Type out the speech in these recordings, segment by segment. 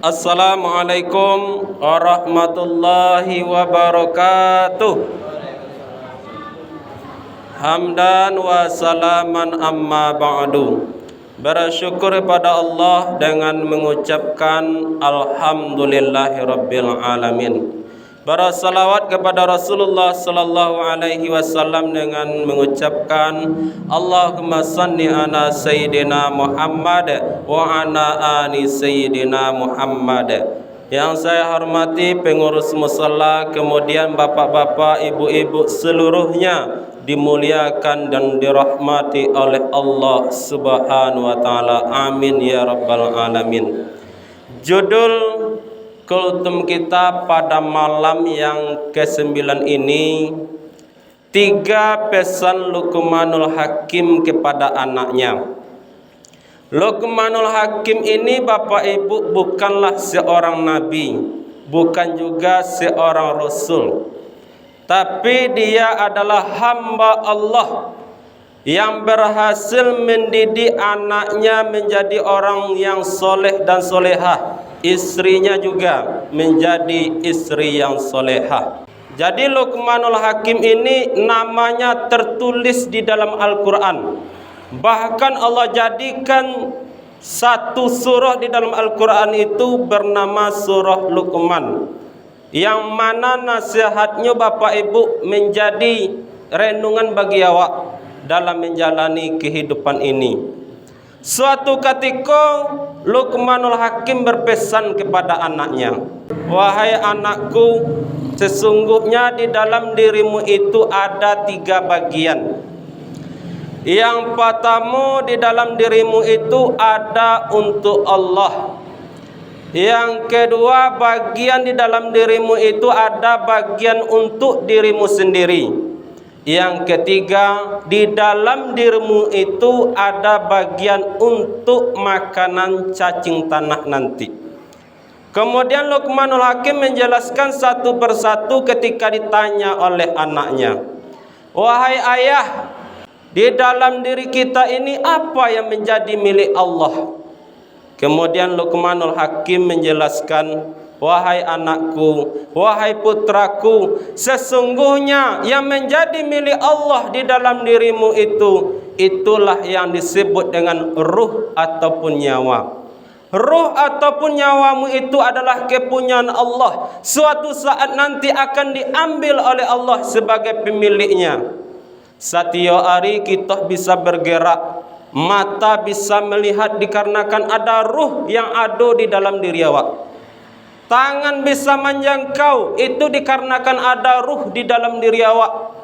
Assalamualaikum warahmatullahi wabarakatuh. Hamdan wa salaman amma ba'du. Bersyukur kepada Allah dengan mengucapkan alhamdulillahirabbil alamin. Bersalawat kepada Rasulullah sallallahu alaihi wasallam dengan mengucapkan Allahumma salli ala sayyidina Muhammad wa ala ali sayyidina Muhammad. Yang saya hormati pengurus musalla, kemudian bapak-bapak, ibu-ibu seluruhnya dimuliakan dan dirahmati oleh Allah Subhanahu wa taala. Amin ya rabbal alamin. Judul kultum kita pada malam yang ke-9 ini, 3 pesan Luqmanul Hakim kepada anaknya. Luqmanul Hakim ini Bapak Ibu bukanlah seorang nabi, bukan juga seorang rasul, tapi dia adalah hamba Allah yang berhasil mendidik anaknya menjadi orang yang soleh dan solehah. Istrinya juga menjadi istri yang solehah. Jadi Luqmanul Hakim ini namanya tertulis di dalam Al-Quran. Bahkan Allah jadikan satu surah di dalam Al-Quran itu bernama surah Luqman, yang mana nasihatnya Bapak Ibu menjadi renungan bagi awak dalam menjalani kehidupan ini. Suatu ketika Luqmanul Hakim berpesan kepada anaknya, wahai anakku, sesungguhnya di dalam dirimu itu ada 3 bagian. Yang pertama, di dalam dirimu itu ada untuk Allah. Yang kedua, bagian di dalam dirimu itu ada bagian untuk dirimu sendiri. Yang ketiga, di dalam dirimu itu ada bagian untuk makanan cacing tanah nanti. Kemudian Luqmanul Hakim menjelaskan satu persatu ketika ditanya oleh anaknya, wahai ayah, di dalam diri kita ini apa yang menjadi milik Allah? Kemudian Luqmanul Hakim menjelaskan, wahai anakku, wahai putraku, sesungguhnya yang menjadi milik Allah di dalam dirimu itu, itulah yang disebut dengan ruh ataupun nyawa. Ruh ataupun nyawamu itu adalah kepunyaan Allah. Suatu saat nanti akan diambil oleh Allah sebagai pemiliknya. Setiap hari kita bisa bergerak, mata bisa melihat dikarenakan ada ruh yang ada di dalam diri awak. Tangan bisa menjangkau, itu dikarenakan ada ruh di dalam diri awak.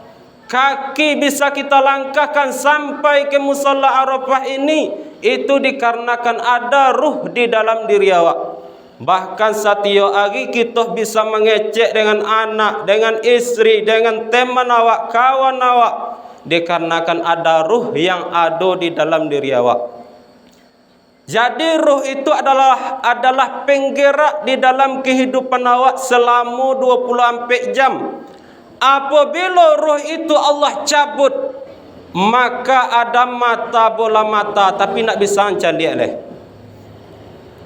Kaki bisa kita langkahkan sampai ke musalla Arafah ini, itu dikarenakan ada ruh di dalam diri awak. Bahkan setiap hari kita bisa mengecek dengan anak, dengan istri, dengan teman awak, kawan awak, dikarenakan ada ruh yang ada di dalam diri awak. Jadi ruh itu adalah penggerak di dalam kehidupan awak selama 24 jam. Apabila ruh itu Allah cabut, maka ada mata bola mata tapi nak bisa lihat leh.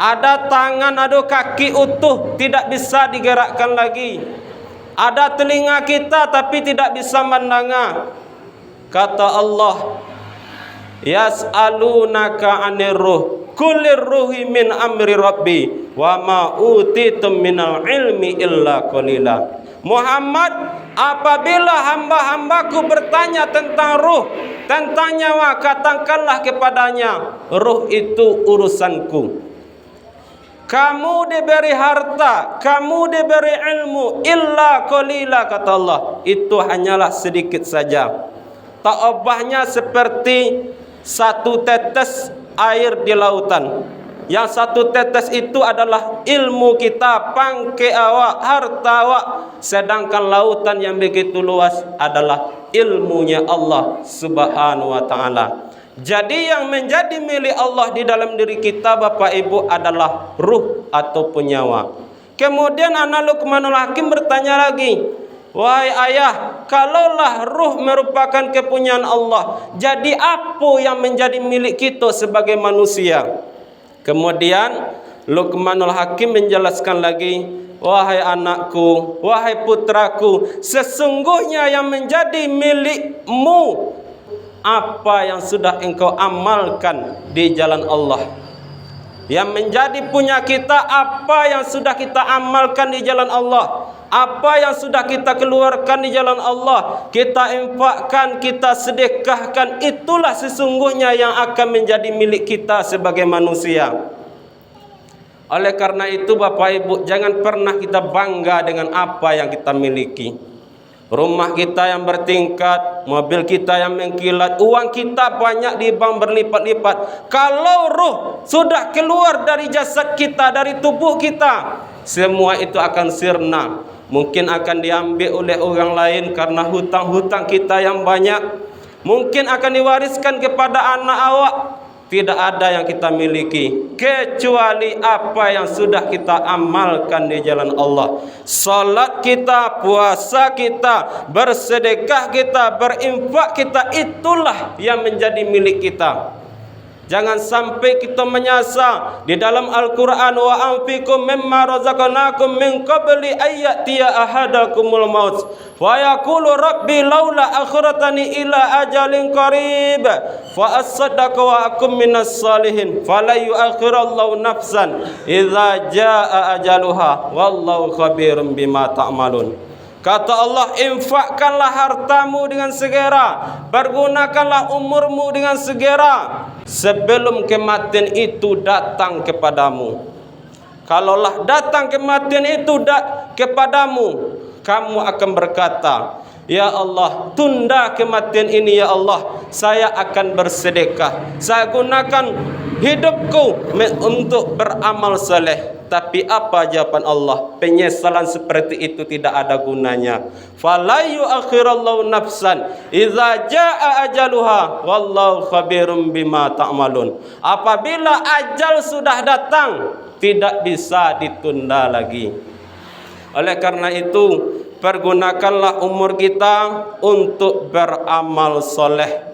Ada tangan, ada kaki utuh tidak bisa digerakkan lagi. Ada telinga kita tapi tidak bisa mendengar. Kata Allah, yas'alunaka 'anir ruh, kulir ruhi min amri rabbi wa ma utitum minal ilmi illa qalila. Muhammad, apabila hamba-hambaku bertanya tentang ruh, tentang nyawa, katakanlah kepadanya, ruh itu urusanku. Kamu diberi harta, kamu diberi ilmu, illa qalila, kata Allah, itu hanyalah sedikit saja. Tak obahnya seperti satu tetes air di lautan. Yang satu tetes itu adalah ilmu kita, pangke awak, harta awak. Sedangkan lautan yang begitu luas adalah ilmunya Allah Subhanahu wa ta'ala. Jadi yang menjadi milik Allah di dalam diri kita Bapak Ibu adalah ruh ataupun nyawa. Kemudian anak Luqmanul Hakim bertanya lagi, wahai ayah, kalaulah ruh merupakan kepunyaan Allah, jadi apa yang menjadi milik kita sebagai manusia? Kemudian Luqmanul Hakim menjelaskan lagi, wahai anakku, wahai putraku, sesungguhnya yang menjadi milikmu apa yang sudah engkau amalkan di jalan Allah. Yang menjadi punya kita apa yang sudah kita amalkan di jalan Allah, apa yang sudah kita keluarkan di jalan Allah, kita infakkan, kita sedekahkan, itulah sesungguhnya yang akan menjadi milik kita sebagai manusia. Oleh karena itu Bapak Ibu, jangan pernah kita bangga dengan apa yang kita miliki. Rumah kita yang bertingkat, mobil kita yang mengkilat, uang kita banyak di bank berlipat-lipat. Kalau ruh sudah keluar dari jasad kita, dari tubuh kita, semua itu akan sirna. Mungkin akan diambil oleh orang lain karena hutang-hutang kita yang banyak. Mungkin akan diwariskan kepada anak awak. Tidak ada yang kita miliki kecuali apa yang sudah kita amalkan di jalan Allah. Salat kita, puasa kita, bersedekah kita, berinfak kita, itulah yang menjadi milik kita. Jangan sampai kita menyasar di dalam Al-Quran, wa anfiqu mimma razaqnakum min qabli ayyatiya ahadakumul maut wa yaqulu rabbi laula akhiratani ila ajalin qarib fa asaddaqa wa akum minas salihin fala yu'akhirallahu nafsan idza jaa ajaluha wallahu khabirum bima ta'malun. Kata Allah, infakkanlah hartamu dengan segera, pergunakanlah umurmu dengan segera sebelum kematian itu datang kepadamu. Kalaulah datang kematian itu kepadamu, kamu akan berkata, ya Allah, tunda kematian ini ya Allah, saya akan bersedekah, saya gunakan hidupku untuk beramal saleh. Tapi apa jawaban Allah? Penyesalan seperti itu tidak ada gunanya. Fala yu'akhirallahu nafsan idza jaa ajaluha wallahu khabirum bima ta'malun. Apabila ajal sudah datang, tidak bisa ditunda lagi. Oleh karena itu, pergunakanlah umur kita untuk beramal soleh.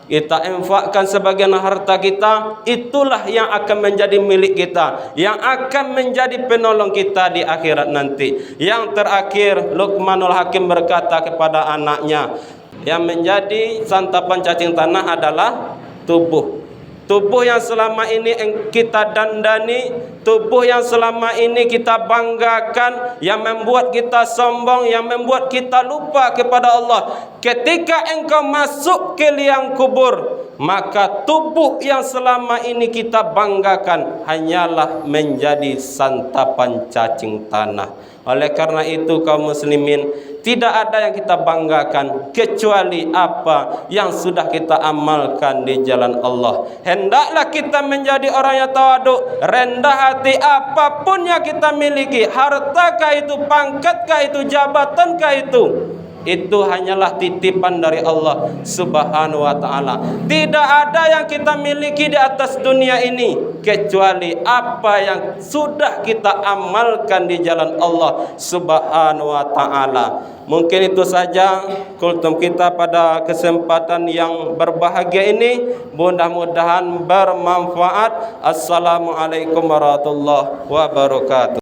Kita infakkan sebagian harta kita, itulah yang akan menjadi milik kita, yang akan menjadi penolong kita di akhirat nanti. Yang terakhir, Luqmanul Hakim berkata kepada anaknya, yang menjadi santapan cacing tanah adalah tubuh. Tubuh yang selama ini kita dandani, tubuh yang selama ini kita banggakan, yang membuat kita sombong, yang membuat kita lupa kepada Allah. Ketika engkau masuk ke liang kubur, maka tubuh yang selama ini kita banggakan hanyalah menjadi santapan cacing tanah. Oleh karena itu kaum muslimin, tidak ada yang kita banggakan kecuali apa yang sudah kita amalkan di jalan Allah. Hendaklah kita menjadi orang yang tawaduk, rendah hati. Apapun yang kita miliki, hartakah itu, pangkatkah itu, jabatankah itu hanyalah titipan dari Allah Subhanahu wa ta'ala. Tidak ada yang kita miliki di atas dunia ini kecuali apa yang sudah kita amalkan di jalan Allah Subhanahu wa ta'ala. Mungkin itu saja kultum kita pada kesempatan yang berbahagia ini. Mudah-mudahan bermanfaat. Assalamualaikum warahmatullahi wabarakatuh.